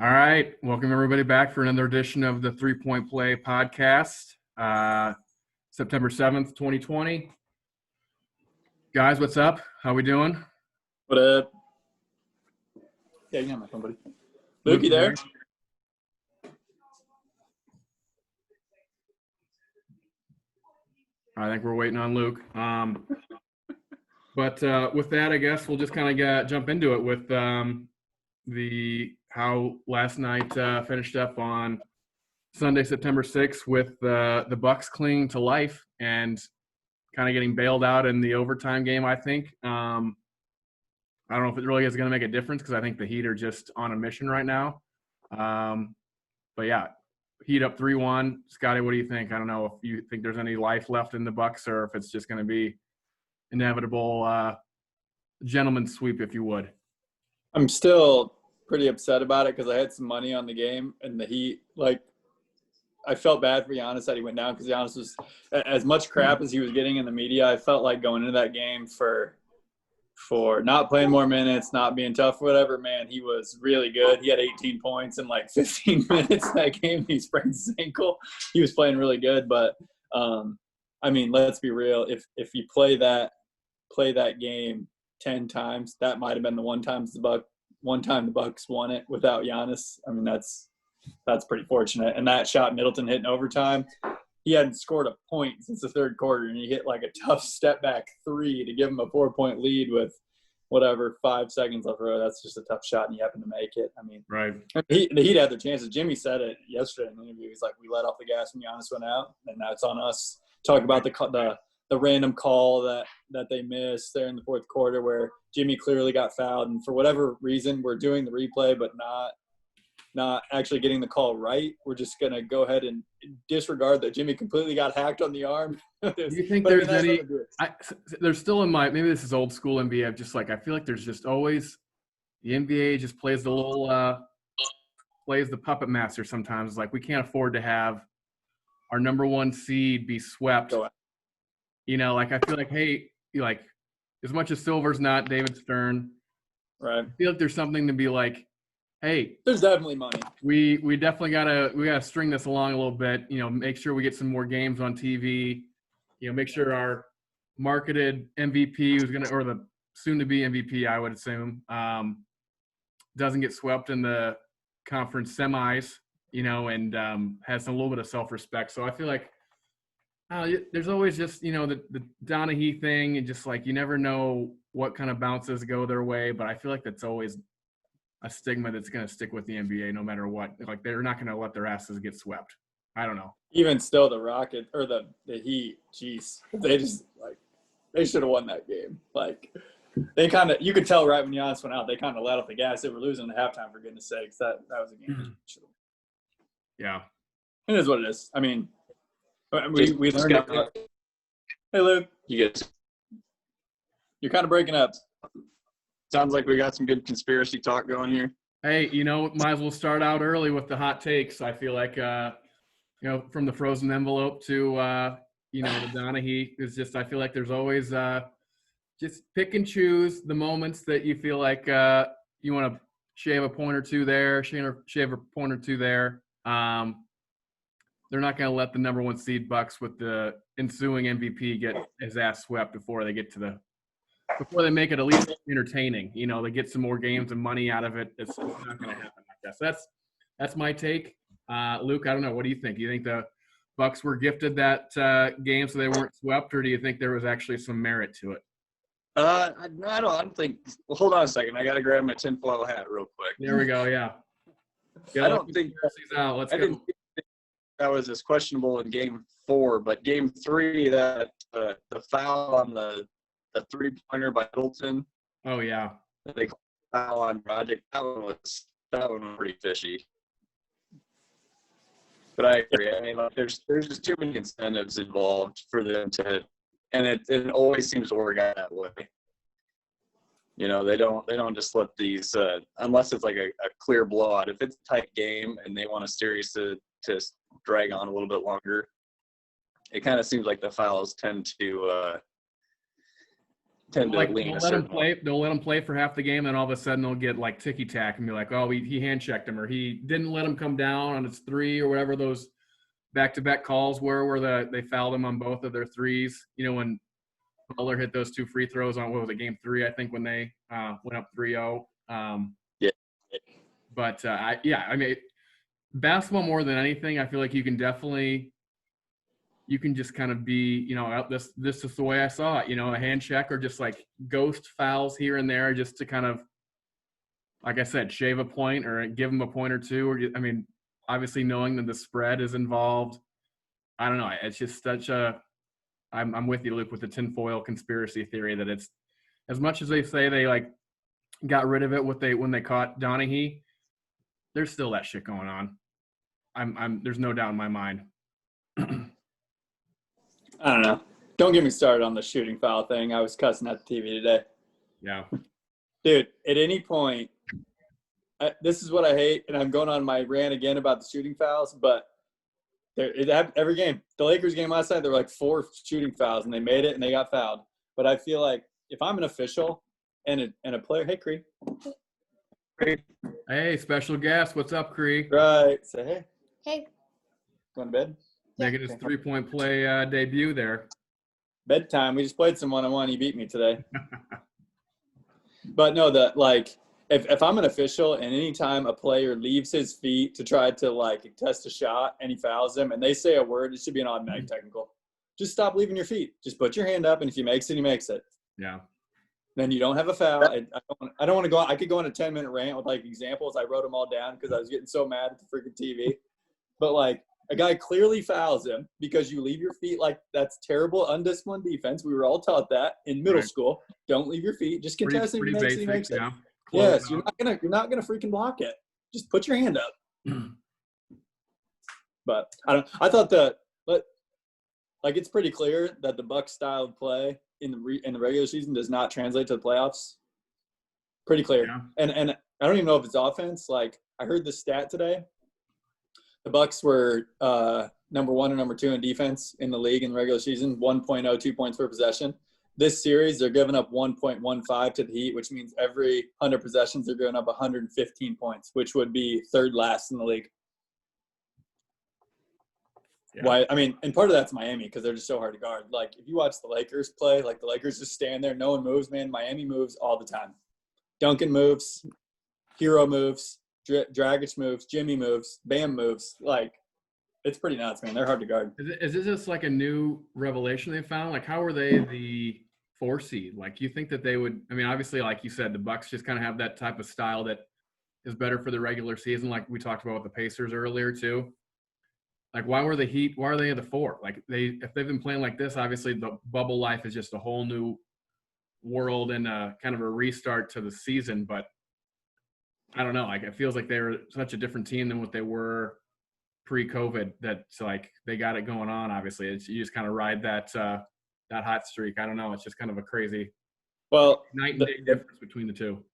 All right. Welcome everybody back for another edition of the 3-Point Play podcast. September 7th, 2020. Guys, what's up? How we doing? What up? Yeah, you got my phone, buddy. Luke, you there? I think we're waiting on Luke. But with that, I guess we'll just kind of jump into it with how last night finished up on Sunday, September 6th, with the Bucks clinging to life and kind of getting bailed out in the overtime game, I think. I don't know if it really is going to make a difference because I think the Heat are just on a mission right now. But yeah, Heat up 3-1. Scotty, what do you think? I don't know if you think there's any life left in the Bucks or if it's just going to be inevitable gentleman's sweep, if you would. I'm still pretty upset about it because I had some money on the game, and the Heat, I felt bad for Giannis that he went down because Giannis was – as much crap as he was getting in the media, I felt like going into that game for not playing more minutes, not being tough, whatever, man, he was really good. He had 18 points in 15 minutes that game. He sprained his ankle. He was playing really good. But, let's be real. If you play that game 10 times, that might have been the one time the Bucks won it without Giannis. I mean, that's pretty fortunate. And that shot Middleton hit in overtime, he hadn't scored a point since the third quarter, and he hit a tough step-back three to give him a 4-point lead with 5 seconds left. That's just a tough shot, and he happened to make it. I mean, right. The Heat had their chances. Jimmy said it yesterday in the interview. He's like, we let off the gas when Giannis went out, and that's on us. Talk about the random call that they missed there in the fourth quarter where Jimmy clearly got fouled, and for whatever reason, we're doing the replay but not actually getting the call right. We're just going to go ahead and disregard that Jimmy completely got hacked on the arm. Do you think there's any – there's still in my – maybe this is old school NBA. I feel like there's just always – the NBA just plays the little plays the puppet master sometimes. We can't afford to have our number one seed be swept. I feel like, hey, as much as Silver's not David Stern, right? I feel like there's something to be like, hey, there's definitely money. We definitely gotta string this along a little bit. Make sure we get some more games on TV. Make sure our marketed MVP or the soon-to-be MVP, I would assume, doesn't get swept in the conference semis. And has a little bit of self-respect. So I feel like there's always just the Donaghy thing, and just you never know what kind of bounces go their way. But I feel like that's always a stigma that's going to stick with the NBA no matter what. They're not going to let their asses get swept. I don't know. Even still, the Rocket or the Heat, geez, they just they should have won that game. They kind of, you could tell right when Giannis went out, they kind of let off the gas. They were losing at halftime, for goodness sakes. That was a game. Yeah, it is what it is. I mean, we learned. Hey, Luke, you're kind of breaking up. Sounds like we got some good conspiracy talk going here. Hey, might as well start out early with the hot takes. I feel like, from the frozen envelope to, the Donaghy is just, I feel like there's always just pick and choose the moments that you feel like you want to shave a point or two there, shave a point or two there. They're not going to let the number one seed Bucks with the ensuing MVP get his ass swept before they before they make it at least entertaining. They get some more games and money out of it. It's not going to happen, I guess. That's my take. Luke, I don't know. What do you think? Do you think the Bucks were gifted that game so they weren't swept, or do you think there was actually some merit to it? I don't think – well, hold on a second. I got to grab my tinfoil hat real quick. There we go, yeah. I don't think Let's I go. didn't think that was as questionable in Game 4, but Game 3, that the foul on the three-pointer by Middleton. Oh, yeah. They called the foul on Project. That one was pretty fishy. But I agree. I mean, there's just too many incentives involved for them to, and it always seems to work out that way. They don't just let these unless it's a clear blowout. If it's a tight game and they want a series to drag on a little bit longer, it kind of seems like the fouls tend to tend to Like lean they'll a let him certain way. play. They'll let him play for half the game, and all of a sudden they'll get like ticky tack and be like, "Oh, he hand checked him, or he didn't let him come down on his three, or whatever those back-to-back calls were, where they fouled him on both of their threes. You know, when Butler hit those 2 free throws on, what was it, game 3, I think, when they went up 3-0. Yeah. But I mean, basketball more than anything, I feel like you can just kind of be, this is the way I saw it, a hand check or just like ghost fouls here and there just to kind of, like I said, shave a point or give them a point or two. Or, I mean, obviously knowing that the spread is involved. I don't know. It's just such I'm with you, Luke, with the tinfoil conspiracy theory that it's, as much as they say they like got rid of it when they caught Donahue, there's still that shit going on. There's no doubt in my mind. I don't know. Don't get me started on the shooting foul thing. I was cussing at the TV today. Yeah. Dude, at any point, this is what I hate, and I'm going on my rant again about the shooting fouls, but every game, the Lakers game last night, there were like 4 shooting fouls, and they made it, and they got fouled. But I feel like if I'm an official and a player, hey, Cree. Hey, special guest. What's up, Cree? Right. Say hey. Hey. Going to bed? Making his 3-point play debut there. Bedtime. We just played some one-on-one. He beat me today. But no, if I'm an official and anytime a player leaves his feet to try to like test a shot and he fouls him and they say a word, it should be an automatic technical. Just stop leaving your feet. Just put your hand up, and if he makes it, he makes it. Yeah. Then you don't have a foul. I don't want to go on. I could go on a 10-minute rant with like examples. I wrote them all down because I was getting so mad at the freaking TV. But like a guy clearly fouls him because you leave your feet, like that's terrible, undisciplined defense. We were all taught that in middle school. Don't leave your feet. Just contest him. He makes it. He makes it. Yeah. Yes, you're not gonna freaking block it. Just put your hand up. But I thought like it's pretty clear that the Bucks style of play in the regular season does not translate to the playoffs. Pretty clear. Yeah. And I don't even know if it's offense. Like I heard the stat today. The Bucks were number 1 or number 2 in defense in the league in the regular season, 1.02 points per possession. This series, they're giving up 1.15 to the Heat, which means every 100 possessions they're giving up 115 points, which would be 3rd last in the league. Yeah. Why? I mean, and part of that's Miami because they're just so hard to guard. Like if you watch the Lakers play, like the Lakers just stand there, no one moves, man. Miami moves all the time. Duncan moves, Hero moves, Dragic moves, Jimmy moves, Bam moves. Like it's pretty nuts, man. They're hard to guard. Is this just like a new revelation they found? Like how were they the 4 seed? Like you think that they would? I mean, obviously, like you said, the Bucks just kind of have that type of style that is better for the regular season. Like we talked about with the Pacers earlier too. Like why were the Heat? Why are they at the 4? Like if they've been playing like this, obviously the bubble life is just a whole new world and kind of a restart to the season. But I don't know. Like it feels like they were such a different team than what they were pre-COVID. That's like they got it going on. Obviously, you just kind of ride that hot streak. I don't know. It's just kind of a crazy night and day difference between the two.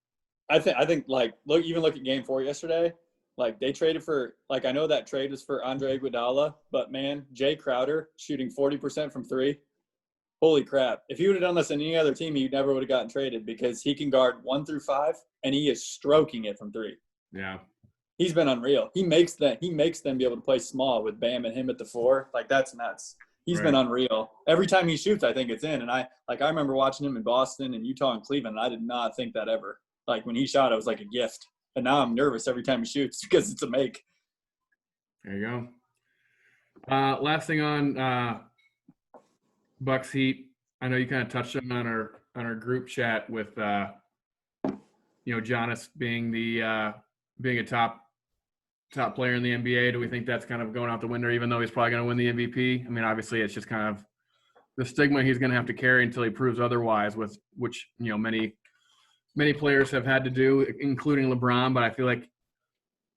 I think like look at Game 4 yesterday. Like they traded for like I know that trade was for Andre Iguodala, but man, Jay Crowder shooting 40% from 3. Holy crap! If he would have done this in any other team, he never would have gotten traded because he can guard 1 through 5 and he is stroking it from 3. Yeah. He's been unreal. He makes them be able to play small with Bam and him at the 4. Like that's nuts. He's been unreal. Every time he shoots, I think it's in. And I remember watching him in Boston and Utah and Cleveland. And I did not think that ever. Like when he shot, it was like a gift. And now I'm nervous every time he shoots because it's a make. There you go. Last thing on Bucks Heat. I know you kind of touched on our group chat with Giannis being a top player in the NBA. Do we think that's kind of going out the window, even though he's probably going to win the MVP? I mean, obviously, it's just kind of the stigma he's going to have to carry until he proves otherwise, with which many players have had to do, including LeBron. But I feel like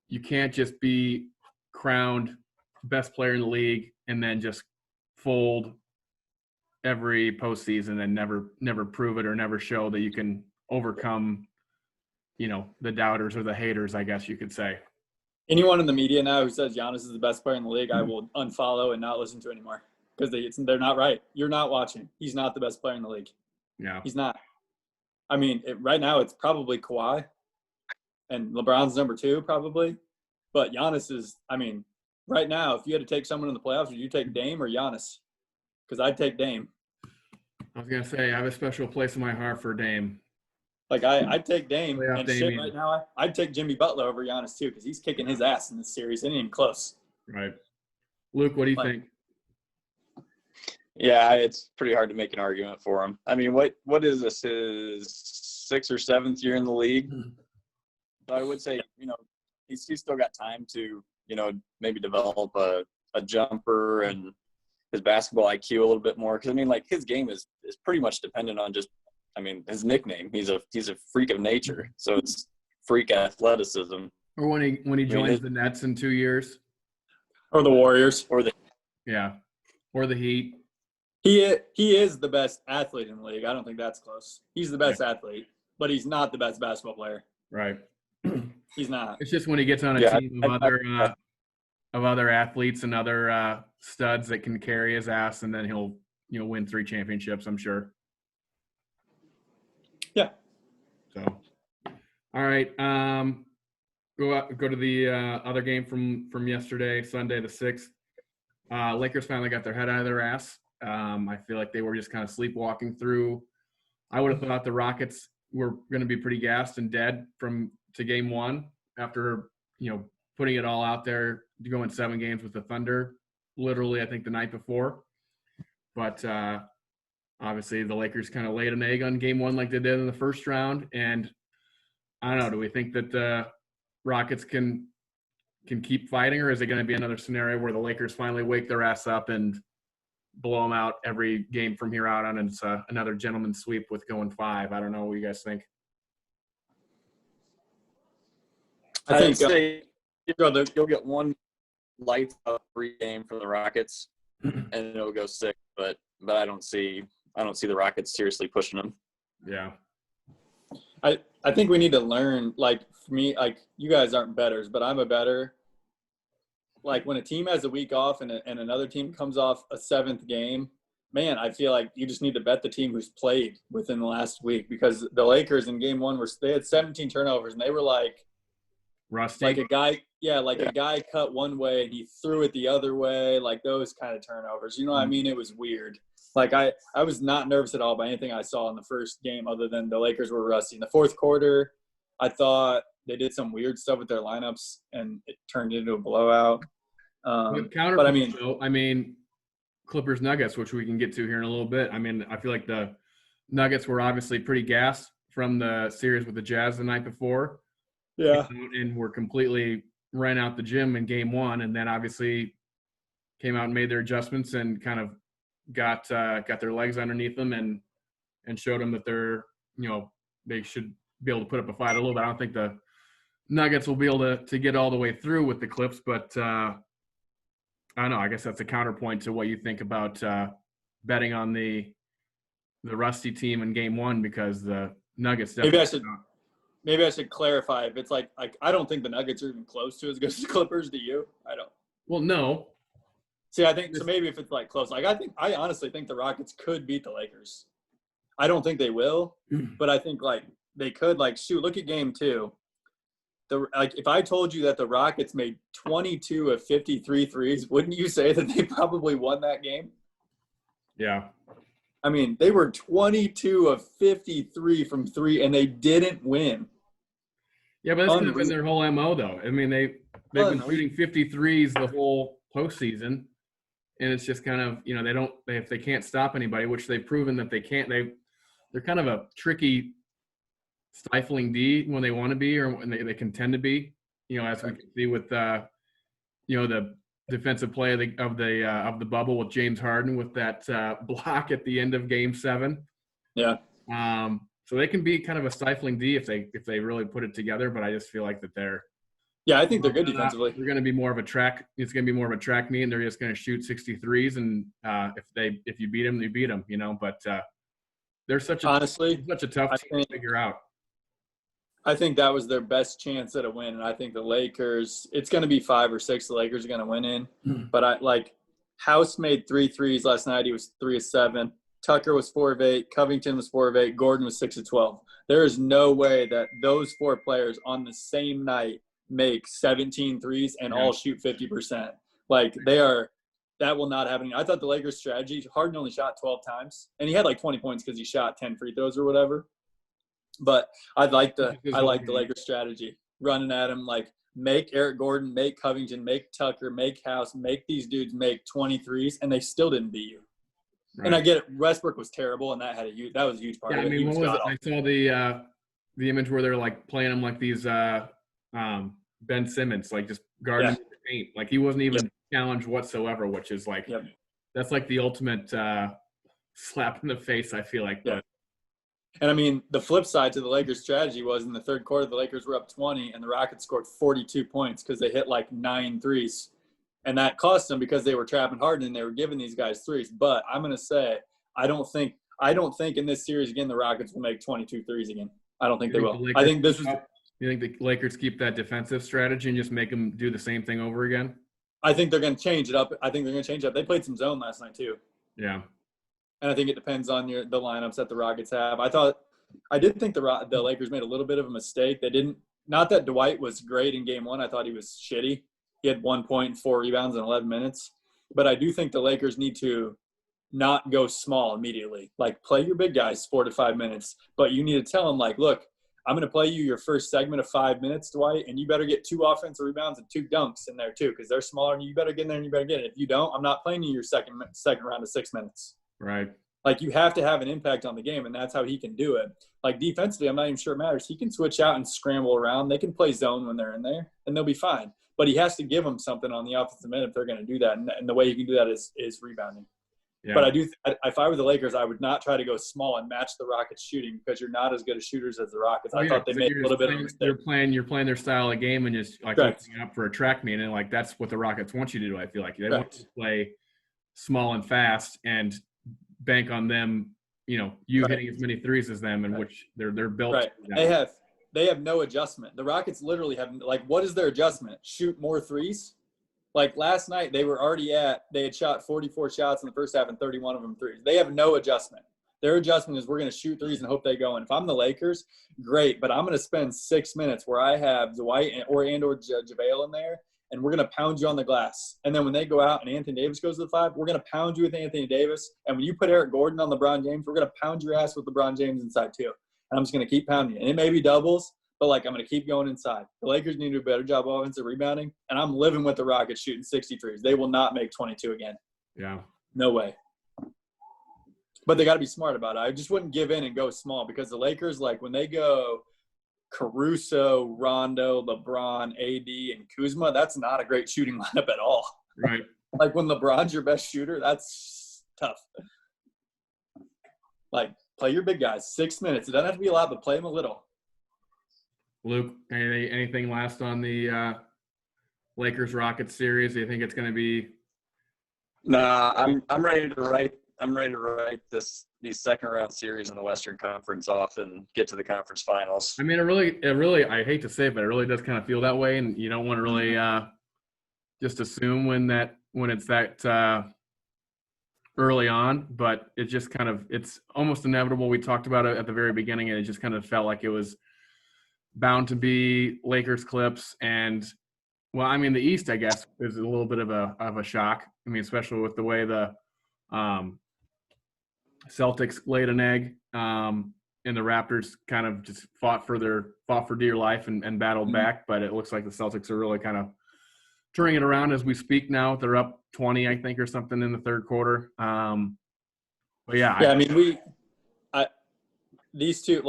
you can't just be crowned best player in the league and then just fold every postseason and never prove it or never show that you can overcome, the doubters or the haters, I guess you could say. Anyone in the media now who says Giannis is the best player in the league, I will unfollow and not listen to anymore because they're not right. You're not watching. He's not the best player in the league. Yeah. He's not. I mean, right now it's probably Kawhi, and LeBron's number 2 probably. But Giannis is, I mean, right now, if you had to take someone in the playoffs, would you take Dame or Giannis? Because I'd take Dame. I was gonna say I have a special place in my heart for Dame. Like I'd take Dame, Playoff and Damian. shit right now, I'd take Jimmy Butler over Giannis too, because he's kicking his ass in this series. It ain't even close. Right. Luke, what do you Like, think? Yeah, it's pretty hard to make an argument for him. I mean, what is this, his 6th or 7th year in the league? So I would say, he's still got time to, maybe develop a jumper and his basketball IQ a little bit more. Because, I mean, like, his game is pretty much dependent on just, his nickname. He's a freak of nature. So it's freak athleticism. Or when he joins the Nets in 2 years. Or the Warriors. Or the Yeah. Or the Heat. He is the best athlete in the league. I don't think that's close. He's the best athlete, but he's not the best basketball player. Right. He's not. It's just when he gets on a team of other athletes and other studs that can carry his ass, and then he'll win 3 championships, I'm sure. Yeah. So, all right. Go to the other game from yesterday, Sunday the 6th. Lakers finally got their head out of their ass. I feel like they were just kind of sleepwalking through. I would have thought the Rockets were going to be pretty gassed and dead to game 1 after putting it all out there, going 7 games with the Thunder, literally I think the night before. But obviously the Lakers kind of laid an egg on game 1 like they did in the first round. And I don't know, do we think that the Rockets can keep fighting, or is it going to be another scenario where the Lakers finally wake their ass up and blow them out every game from here out on, and it's another gentleman's sweep with going 5? I don't know what you guys think. I think say you'll get one lights up free game for the Rockets, and it'll go 6. But I don't see the Rockets seriously pushing them. Yeah. I think we need to learn, like, for me, like, you guys aren't bettors, but I'm a bettor. Like, when a team has a week off and another team comes off a 7th game, man, I feel like you just need to bet the team who's played within the last week, because the Lakers in game 1 they had 17 turnovers, and they were like rusty. Like a guy cut one way and he threw it the other way, like those kind of turnovers. You know what I mean? It was weird. Like I was not nervous at all by anything I saw in the first game, other than the Lakers were rusty. In the fourth quarter, I thought they did some weird stuff with their lineups, and it turned into a blowout. But I mean, Clippers Nuggets, which we can get to here in a little bit. I mean, I feel like the Nuggets were obviously pretty gassed from the series with the Jazz the night before. Yeah. And were completely ran out the gym in game 1, and then obviously came out and made their adjustments and kind of got their legs underneath them and showed them that they should be able to put up a fight a little bit. I don't think the Nuggets will be able to get all the way through with the Clips, but I don't know. I guess that's a counterpoint to what you think about betting on the rusty team in game 1, because the Nuggets definitely Maybe I should clarify if it's like I don't think the Nuggets are even close to as good as the Clippers. Do you? I don't. Well, no. See, I think so. Maybe if it's like close, like I honestly think the Rockets could beat the Lakers. I don't think they will, but I think like they could. Like, shoot, look at game 2. If I told you that the Rockets made 22 of 53 threes, wouldn't you say that they probably won that game? Yeah. I mean, they were 22 of 53 from 3, and they didn't win. Yeah, but that's kind of been their whole MO, though. I mean, they've been shooting 53s the whole postseason, and it's just kind of, if they can't stop anybody, which they've proven that they can't. They're kind of a tricky, stifling D when they want to be, or when they can tend to be. As we can see with the defensive play of the bubble with James Harden with that block at the end of Game 7. Yeah. So they can be kind of a stifling D if they really put it together. But I just feel like that they're. Yeah, I think they're good defensively. They're going to be more of a track. It's going to be more of a track meet, and they're just going to shoot 63s. And if you beat them, you beat them. But they're such a tough team to figure out. I think that was their best chance at a win, and I think the Lakers. It's going to be 5 or 6. The Lakers are going to win in, but House made 3 threes last night. He was 3 of 7. Tucker was 4 of 8, Covington was 4 of 8, Gordon was 6 of 12. There is no way that those 4 players on the same night make 17 threes and all shoot 50%. Like that will not happen. I thought the Lakers' strategy, Harden only shot 12 times, and he had like 20 points because he shot 10 free throws or whatever. But I like the Lakers' strategy, running at him, like make Eric Gordon, make Covington, make Tucker, make House, make these dudes make 23s, and they still didn't beat you. Right. And I get it. Westbrook was terrible, and that was a huge part of it. I mean, what was it? I saw the image where they're like playing him like these Ben Simmons, like just guarding the paint. Like he wasn't even challenged whatsoever, which is like that's like the ultimate slap in the face, I feel like. Yeah. And I mean, the flip side to the Lakers' strategy was in the third quarter, the Lakers were up 20, and the Rockets scored 42 points because they hit like 9 threes. And that cost them because they were trapping Harden and they were giving these guys threes. But I'm going to say, I don't think in this series again the Rockets will make 22 threes again. I don't think they will. I think this was. You think the Lakers keep that defensive strategy and just make them do the same thing over again? I think they're going to change it up. They played some zone last night too. Yeah. And I think it depends on the lineups that the Rockets have. I did think the Lakers made a little bit of a mistake. They didn't. Not that Dwight was great in game 1. I thought he was shitty. He had 1 point, 4 rebounds in 11 minutes. But I do think the Lakers need to not go small immediately. Like, play your big guys 4 to 5 minutes. But you need to tell them, like, look, I'm going to play you your first segment of 5 minutes, Dwight, and you better get 2 offensive rebounds and 2 dunks in there too because they're smaller and you better get in there and you better get it. If you don't, I'm not playing you your second round of 6 minutes. Right. Like, you have to have an impact on the game, and that's how he can do it. Like, defensively, I'm not even sure it matters. He can switch out and scramble around. They can play zone when they're in there, and they'll be fine. But he has to give them something on the offensive end if they're going to do that. And the way he can do that is rebounding. Yeah. But if I were the Lakers, I would not try to go small and match the Rockets shooting because you're not as good as shooters as the Rockets. I thought they made a little bit of a mistake. You're playing their style of game and just like looking up for a track meet, and like that's what the Rockets want you to do. I feel like they want you to play small and fast and bank on them. Hitting as many threes as them, in which they're built. Right. They have no adjustment. The Rockets literally have what is their adjustment? Shoot more threes. Like last night, they had shot 44 shots in the first half and 31 of them threes. They have no adjustment. Their adjustment is we're going to shoot threes and hope they go in. If I'm the Lakers, great, but I'm going to spend 6 minutes where I have Dwight or JaVale in there, and we're going to pound you on the glass. And then when they go out and Anthony Davis goes to the 5, we're going to pound you with Anthony Davis. And when you put Eric Gordon on LeBron James, we're going to pound your ass with LeBron James inside too. And I'm just going to keep pounding you. And it may be doubles, but I'm going to keep going inside. The Lakers need to do a better job of offensive rebounding, and I'm living with the Rockets shooting 63s. They will not make 22 again. Yeah. No way. But they got to be smart about it. I just wouldn't give in and go small because the Lakers, when they go Caruso, Rondo, LeBron, AD, and Kuzma, that's not a great shooting lineup at all. Right. When LeBron's your best shooter, that's tough. Play your big guys. 6 minutes. It doesn't have to be a lot, but play them a little. Luke, anything last on the Lakers-Rockets series? Do you think it's going to be? Nah, I'm ready to write. I'm ready to write these second round series in the Western Conference off and get to the conference finals. I mean, it really. I hate to say it, but it really does kind of feel that way, and you don't want to really just assume when it's that early on. But it just it's almost inevitable. We talked about it at the very beginning, and it just kind of felt like it was bound to be Lakers Clips. And well, I mean, the East, I guess, is a little bit of a shock. I mean, especially with the way the Celtics laid an egg, and the Raptors kind of just fought for dear life and battled back. But it looks like the Celtics are really kind of turning it around as we speak now. They're up 20, I think, or something in the third quarter. But yeah. Yeah, I mean, these two,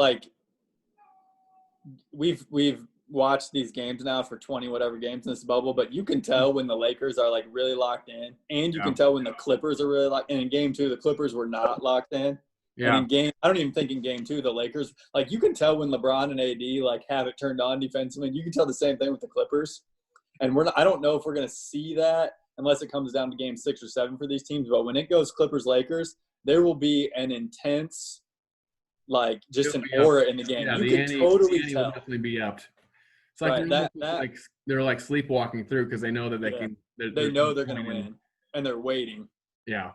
we've watched these games now for 20 whatever games in this bubble, but you can tell when the Lakers are really locked in, and you can tell when the Clippers are really locked in. In game 2, the Clippers were not locked in. Yeah. And I don't even think in game 2 the Lakers, you can tell when LeBron and AD have it turned on defensively. You can tell the same thing with the Clippers. And I don't know if we're going to see that unless it comes down to game 6 or 7 for these teams. But when it goes Clippers-Lakers, there will be an intense just an aura in the game. Yeah, you can totally tell. Will definitely be upped. It's they're sleepwalking through because they know that they can. They know they're going to win, and they're waiting. Yeah,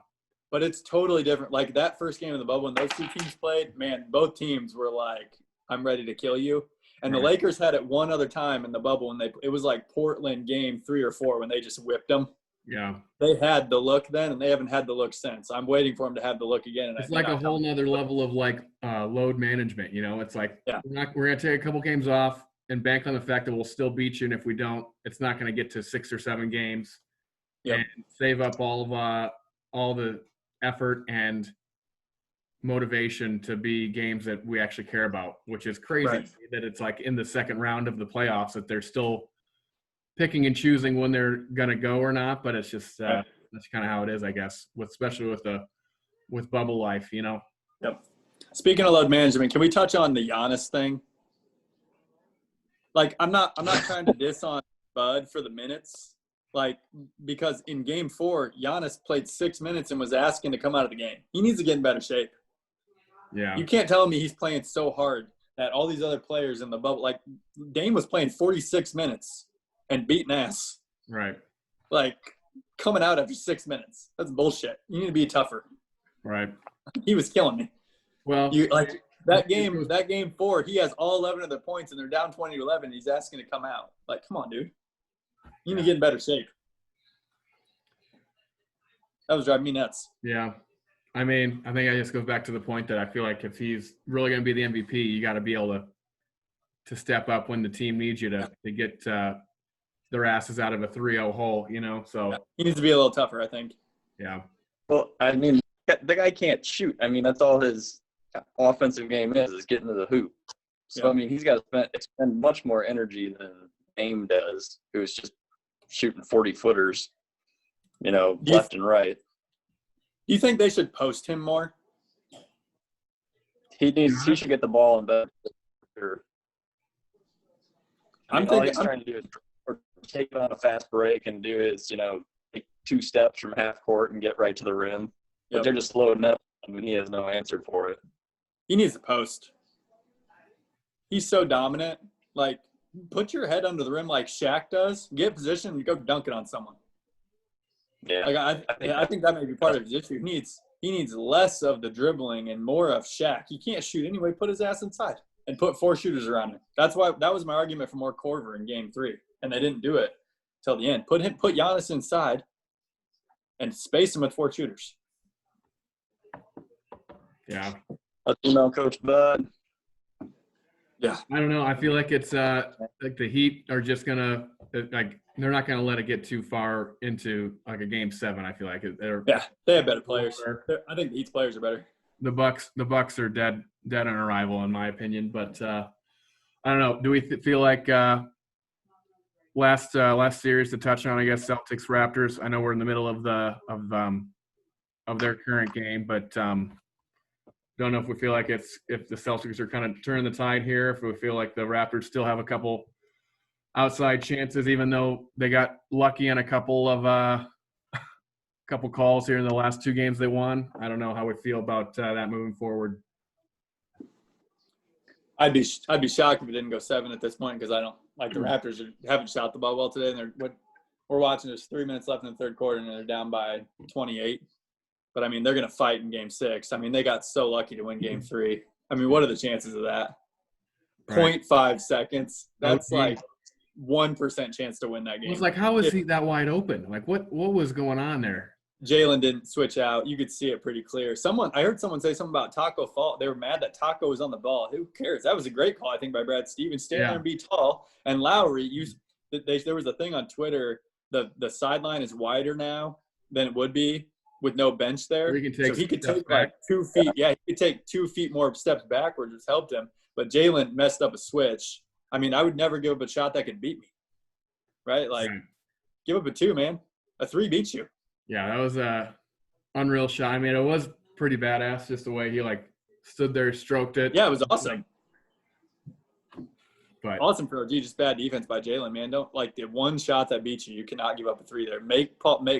but it's totally different. Like that first game in the bubble when those two teams played, man, both teams were like, I'm ready to kill you. And the Lakers had it one other time in the bubble when it was like Portland game 3 or 4 when they just whipped them. Yeah. They had the look then, and they haven't had the look since. I'm waiting for them to have the look again. And It's like a whole nother level of like load management. You know, it's like we're going to take a couple games off and bank on the fact that we'll still beat you. And if we don't, it's not going to get to 6 or 7 games. And save up all the effort and motivation to be games that we actually care about, which is crazy that it's like in the second round of the playoffs that they're still picking and choosing when they're going to go or not. But it's just that's kind of how it is, I guess, especially with bubble life, you know? Yep. Speaking of load management, can we touch on the Giannis thing? Like, I'm not trying to diss on Bud for the minutes. Like, because in game 4, Giannis played 6 minutes and was asking to come out of the game. He needs to get in better shape. Yeah. You can't tell me he's playing so hard that all these other players in the bubble, like Dame was playing 46 minutes and beating ass. Right. Like, coming out after 6 minutes. That's bullshit. You need to be tougher. Right. He was killing me. Well, that game 4, he has all 11 of the points and they're down 20-11 and he's asking to come out. Like, come on, dude. You need to get in better shape. That was driving me nuts. Yeah. I mean, I think I just goes back to the point that I feel like if he's really going to be the MVP, you got to be able to step up when the team needs you to get their asses out of a 3-0 hole, you know? So he needs to be a little tougher, I think. Yeah. Well, I mean, the guy can't shoot. I mean, that's all his offensive game is getting to the hoop. So, I mean, he's got to expend much more energy than Dame does, who's just shooting 40-footers, you know, left and right. Do you think they should post him more? He should get the ball in better. All he's trying to do is take it on a fast break and do his, you know, take 2 steps from half court and get right to the rim. But they're just loading up. I mean, he has no answer for it. He needs to post. He's so dominant. Like, put your head under the rim like Shaq does. Get position and go dunk it on someone. Yeah. Like I think that may be part of his issue. He needs less of the dribbling and more of Shaq. He can't shoot anyway. Put his ass inside and put 4 shooters around him. That was my argument for more Corver in game 3, and they didn't do it till the end. Put Giannis inside and space him with 4 shooters. Yeah. Let's email Coach Bud. Yeah. I don't know. I feel like it's like the Heat are just gonna they're not gonna let it get too far into like a game 7. I feel like they have better players. I think the Heat's players are better. The Bucks are dead on arrival in my opinion. But I don't know. Do we feel like last series to touch on? I guess Celtics Raptors. I know we're in the middle of their current game, but don't know if we feel like if the Celtics are kind of turning the tide here, if we feel like the Raptors still have a couple outside chances, even though they got lucky on a couple calls here in the last 2 games they won. I don't know how we feel about that moving forward. I'd be shocked if it didn't go 7 at this point because I don't like the Raptors haven't shot the ball well today. And we're watching. There's 3 minutes left in the third quarter and they're down by 28. But, I mean, they're going to fight in game 6. I mean, they got so lucky to win game 3. I mean, what are the chances of that? Right. 0.5 seconds. That's like 1% chance to win that game. It's like, how is he that wide open? Like, what was going on there? Jalen didn't switch out. You could see it pretty clear. I heard someone say something about Taco fault. They were mad that Taco was on the ball. Who cares? That was a great call, I think, by Brad Stevens. Stand there and be tall. And Lowry, there was a thing on Twitter. The sideline is wider now than it would be with no bench there. So he could take like 2 feet. Yeah, he could take 2 feet more steps backwards, which helped him. But Jalen messed up a switch. I mean, I would never give up a shot that could beat me. Right? Like, give up a 2, man. A 3 beats you. Yeah, that was a unreal shot. I mean, it was pretty badass just the way he like stood there, stroked it. Yeah, it was awesome. But awesome for OG, just bad defense by Jalen, man. Don't like the one shot that beats you. You cannot give up a 3 there. Make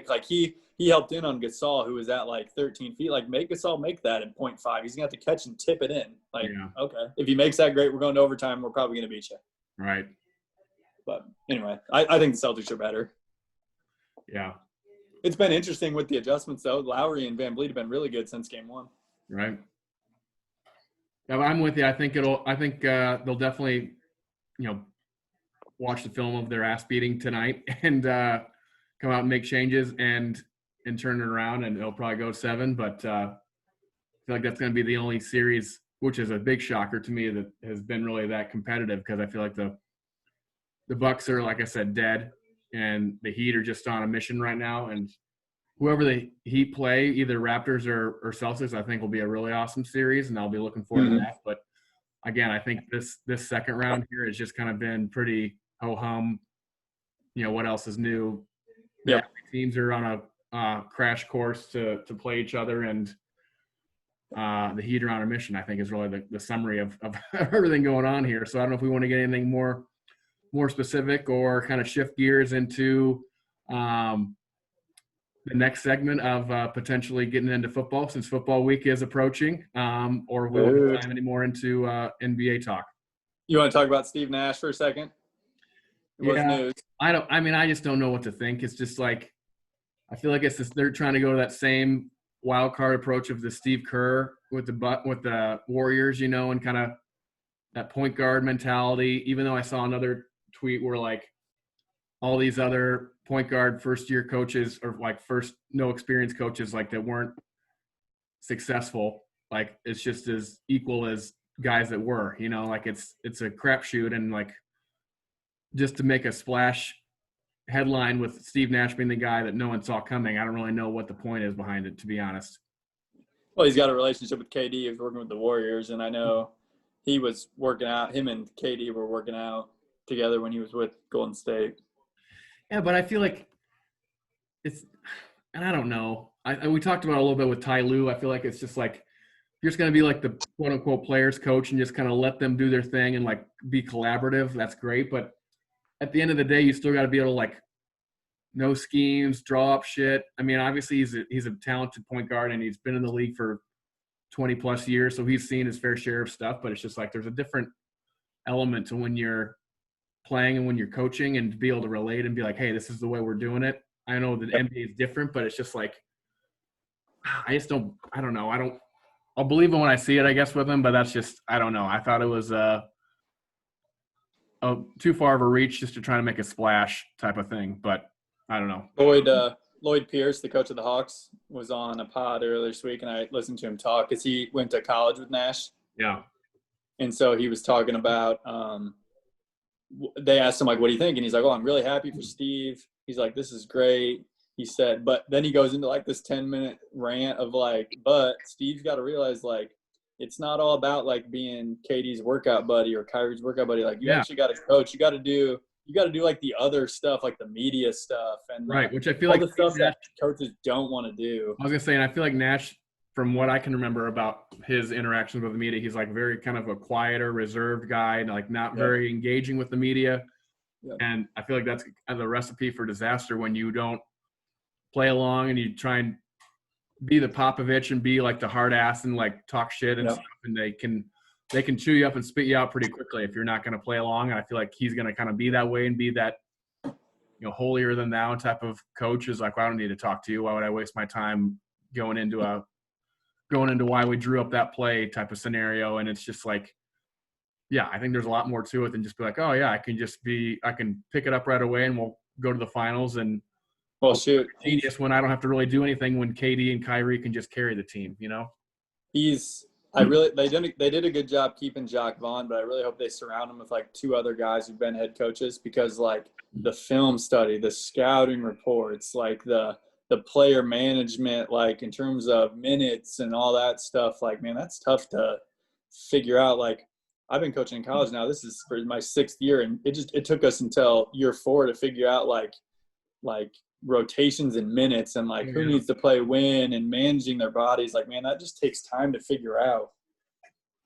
like he helped in on Gasol, who was at like 13 feet. Like make Gasol make that in 0.5. He's gonna have to catch and tip it in. Like okay, if he makes that, great. We're going to overtime. We're probably gonna beat you. Right. But anyway, I think the Celtics are better. Yeah. It's been interesting with the adjustments, though. Lowry and Van Vliet have been really good since game one. Right. Yeah, I'm with you. I think they'll definitely, watch the film of their ass beating tonight and come out and make changes and turn it around, and it'll probably go 7. But I feel like that's going to be the only series, which is a big shocker to me, that has been really that competitive, because I feel like the Bucks are, like I said, dead, and the Heat are just on a mission right now. And whoever the Heat play, either Raptors or Celtics, I think will be a really awesome series, and I'll be looking forward to that. But again, I think this second round here has just kind of been pretty ho-hum. What else is new? Yep. Teams are on a crash course to play each other, and the Heat are on a mission, I think, is really the summary of everything going on here. So I don't know if we want to get anything more specific or kind of shift gears into the next segment of potentially getting into football, since football week is approaching, or we won't time any more into NBA talk. You want to talk about Steve Nash for a second? News. I just don't know what to think. It's just like, I feel like it's just, they're trying to go to that same wild card approach of the Steve Kerr with the Warriors, and kind of that point guard mentality. Even though I saw another tweet where like all these other point guard first-year coaches, or like no experience coaches, like that weren't successful, like it's just as equal as guys that were, like it's a crapshoot. And like, just to make a splash headline with Steve Nash being the guy that no one saw coming, I don't really know what the point is behind it, to be honest. Well, he's got a relationship with KD. He was working with the Warriors, and I know he was working out. Him and KD were working out together when he was with Golden State. Yeah, but I feel like and I don't know. We talked about it a little bit with Ty Lue. I feel like it's just like, you're just going to be like the quote unquote players coach and just kind of let them do their thing and like be collaborative. That's great. But at the end of the day, you still got to be able to like know schemes, draw up shit. I mean, obviously he's a talented point guard, and he's been in the league for 20 plus years. So he's seen his fair share of stuff, but it's just like, there's a different element to when you're playing and when you're coaching, and to be able to relate and be like, hey, this is the way we're doing it. I know the NBA is different, but it's just like, I don't know. I'll believe it when I see it, I guess, with him, but that's just, I don't know. I thought it was too far of a reach just to try to make a splash type of thing, but I don't know. Lloyd Pierce, the coach of the Hawks, was on a pod earlier this week, and I listened to him talk because he went to college with Nash. Yeah. And so he was talking about they asked him, like, what do you think? And he's like, oh, I'm really happy for Steve. He's like, this is great. He said, but then he goes into like this 10-minute rant of like, but Steve's got to realize, like, it's not all about like being KD's workout buddy or Kyrie's workout buddy. Like, you actually got to coach. You got to do like the other stuff, like the media stuff, and right, which I feel all like the stuff that coaches don't want to do. I was gonna say, and I feel like Nash, from what I can remember about his interactions with the media, he's like very kind of a quieter, reserved guy, and like not very engaging with the media. And I feel like that's kind of a recipe for disaster when you don't play along and you try and be the Popovich and be like the hard ass and like talk shit and stuff, and they can chew you up and spit you out pretty quickly if you're not going to play along. And I feel like he's going to kind of be that way and be that, holier than thou type of coach. Is like, well, I don't need to talk to you. Why would I waste my time going into why we drew up that play type of scenario? And it's just like, yeah, I think there's a lot more to it than just be like, oh yeah, I can pick it up right away and we'll go to the finals. And well, shoot, genius when I don't have to really do anything, when KD and Kyrie can just carry the team, They did a good job keeping Jacques Vaughn, but I really hope they surround him with like 2 other guys who've been head coaches, because like the film study, the scouting reports, like the player management, like in terms of minutes and all that stuff, like, man, that's tough to figure out. Like, I've been coaching in college now. This is for my 6th year, and it took us until year 4 to figure out like rotations and minutes and like who needs to play when and managing their bodies. Like, man, that just takes time to figure out.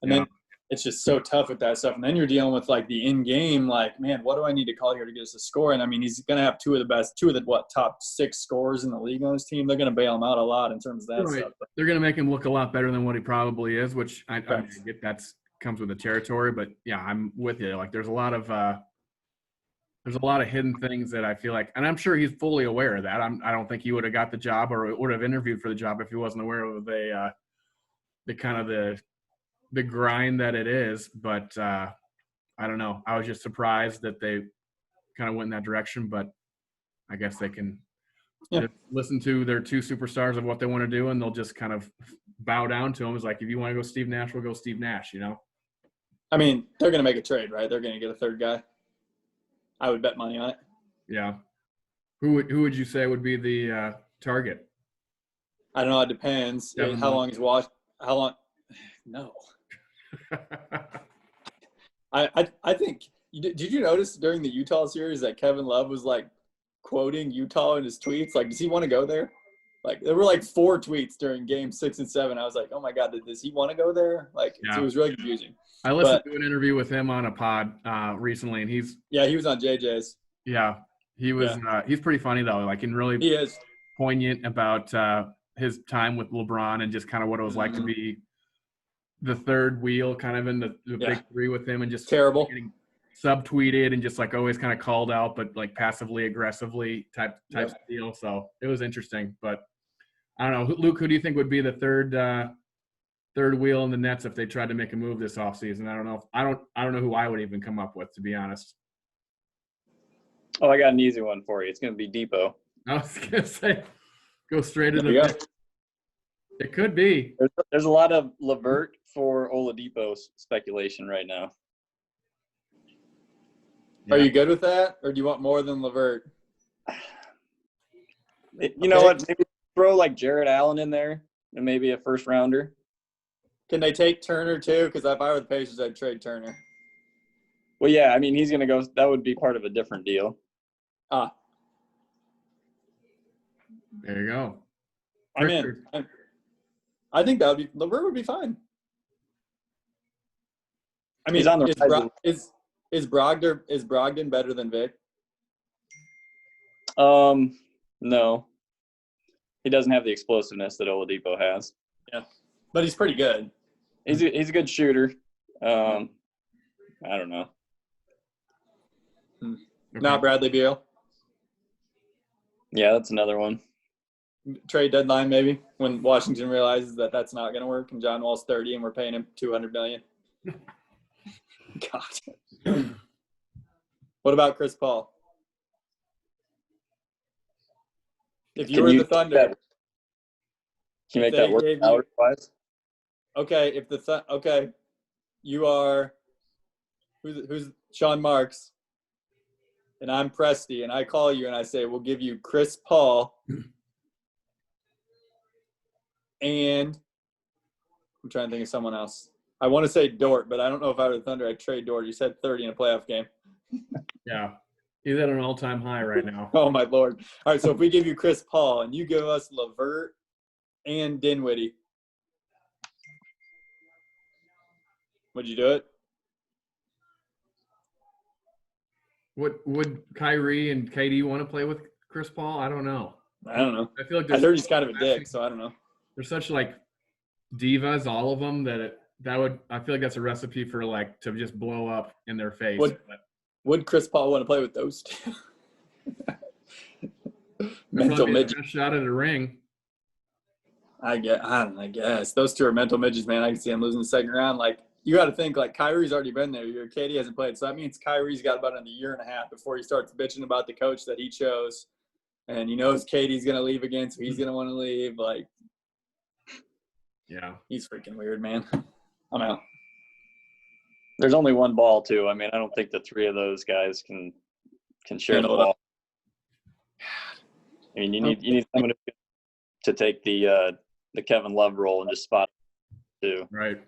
And then it's just so tough with that stuff. And then you're dealing with like the in-game, like, man, what do I need to call here to get us a score? And I mean, he's going to have two of the top 6 scorers in the league on his team. They're going to bail him out a lot in terms of that stuff. But they're going to make him look a lot better than what he probably is, which I get comes with the territory. But yeah, I'm with you. Like, there's a lot of there's a lot of hidden things that I feel like, and I'm sure he's fully aware of that. I don't think he would have got the job or would have interviewed for the job if he wasn't aware of the kind of the grind that it is. But I don't know. I was just surprised that they kind of went in that direction. But I guess they can just listen to their two superstars of what they want to do, and they'll just kind of bow down to them. It's like, if you want to go Steve Nash, we'll go Steve Nash. I mean, they're going to make a trade, right? They're going to get a third guy. I would bet money on it. Yeah. Who would you say would be the target? I don't know. It depends. How long he's watched. How long? No. I think. Did you notice during the Utah series that Kevin Love was like quoting Utah in his tweets? Like, does he want to go there? Like, there were like 4 tweets during Game 6 and 7. I was like, oh my God, does he want to go there? Like, It was really confusing. I listened to an interview with him on a pod recently, and he was on JJ's. Yeah, he was. He's pretty funny though. Like, and really, he is poignant about his time with LeBron and just kind of what it was like to be the third wheel, kind of in the big three with him, and just terrible. Getting subtweeted and just like always kind of called out, but like passively aggressively type of deal. So it was interesting, but I don't know, Luke. Who do you think would be the third wheel in the Nets if they tried to make a move this offseason? I don't know who I would even come up with, to be honest. Oh, I got an easy one for you. It's going to be Depot. I was going to say, go straight to the pick. It could be. There's a lot of LeVert for Oladipo speculation right now. Yeah. Are you good with that, or do you want more than LeVert? You know what? Maybe throw like Jared Allen in there and maybe a first rounder. Can they take Turner too? Because if I were the Pacers, I'd trade Turner. Well, yeah. I mean, he's going to go. That would be part of a different deal. There you go. I'm in. I think that would be LeVert would be fine. I mean, he's on the is Brogdon better than Vic? No. He doesn't have the explosiveness that Oladipo has. Yeah, but he's pretty good. He's a good shooter. I don't know. Okay. Not Bradley Beal. Yeah, that's another one. Trade deadline maybe when Washington realizes that that's not going to work and John Wall's 30 and we're paying him $200 million. God. What about Chris Paul? If you were the Thunder, can you make that work hours-wise? Okay, if you are who's Sean Marks, and I'm Presti, and I call you and I say we'll give you Chris Paul. And I'm trying to think of someone else. I want to say Dort, but I don't know if I were the Thunder, I'd trade Dort. You said 30 in a playoff game. Yeah. He's at an all-time high right now. Oh, my Lord. All right, so if we give you Chris Paul and you give us LeVert and Dinwiddie, would you do it? Would Kyrie and KD want to play with Chris Paul? I don't know. I don't know. I feel like I heard he's kind of a dick, so I don't know. They're such like divas, all of them, I feel like that's a recipe for like to just blow up in their face. Would Chris Paul want to play with those two? Mental midget. Shot at a ring. I guess those two are mental midgets, man. I can see him losing the second round. Like, you got to think, like, Kyrie's already been there. Your KD hasn't played, so that means Kyrie's got about another year and a half before he starts bitching about the coach that he chose, and he knows KD's gonna leave again, so he's gonna want to leave. Like, yeah, he's freaking weird, man. I'm out. There's only one ball, too. I mean, I don't think the three of those guys can share the ball. I mean, you need someone to take the Kevin Love role and just spot it too. Right.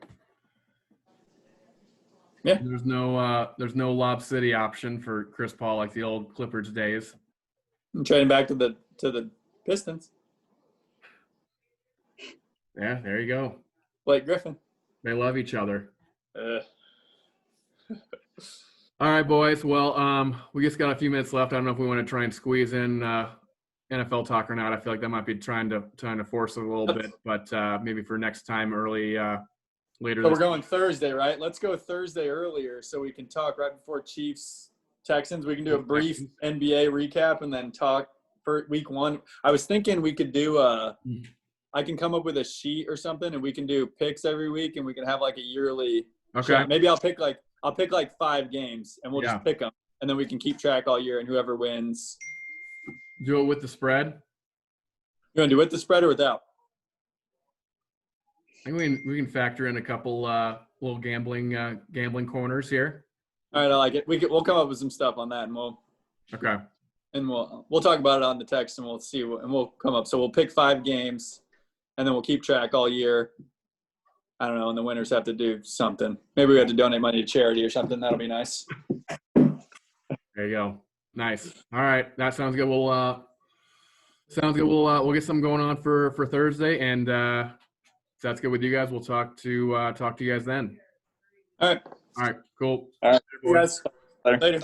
Yeah. There's no Lob City option for Chris Paul like the old Clippers days. I'm trading back to the Pistons. Yeah, there you go. Blake Griffin. They love each other. All right, boys. Well, we just got a few minutes left. I don't know if we want to try and squeeze in NFL talk or not. I feel like that might be trying to force it a little bit, but maybe for next time later. So we're going Thursday, right? Let's go Thursday earlier so we can talk right before Chiefs Texans. We can do a brief NBA recap and then talk for week 1. I was thinking we could do I can come up with a sheet or something, and we can do picks every week, and we can have like a yearly. Okay. Shot. Maybe I'll pick like 5 games, and we'll Yeah. just pick them, and then we can keep track all year, and whoever wins. Do it with the spread. You want to do with the spread or without? I think we can factor in a couple little gambling corners here. All right, I like it. We'll come up with some stuff on that, and we'll talk about it on the text, and we'll see, and we'll come up. So we'll pick 5 games, and then we'll keep track all year. I don't know, and the winners have to do something. Maybe we have to donate money to charity or something. That'll be nice. There you go. Nice. All right, that sounds good. We'll We'll get something going on for Thursday, and if that's good with you guys, we'll talk to you guys then. All right. All right. Cool. All right. Yes. Later. Later.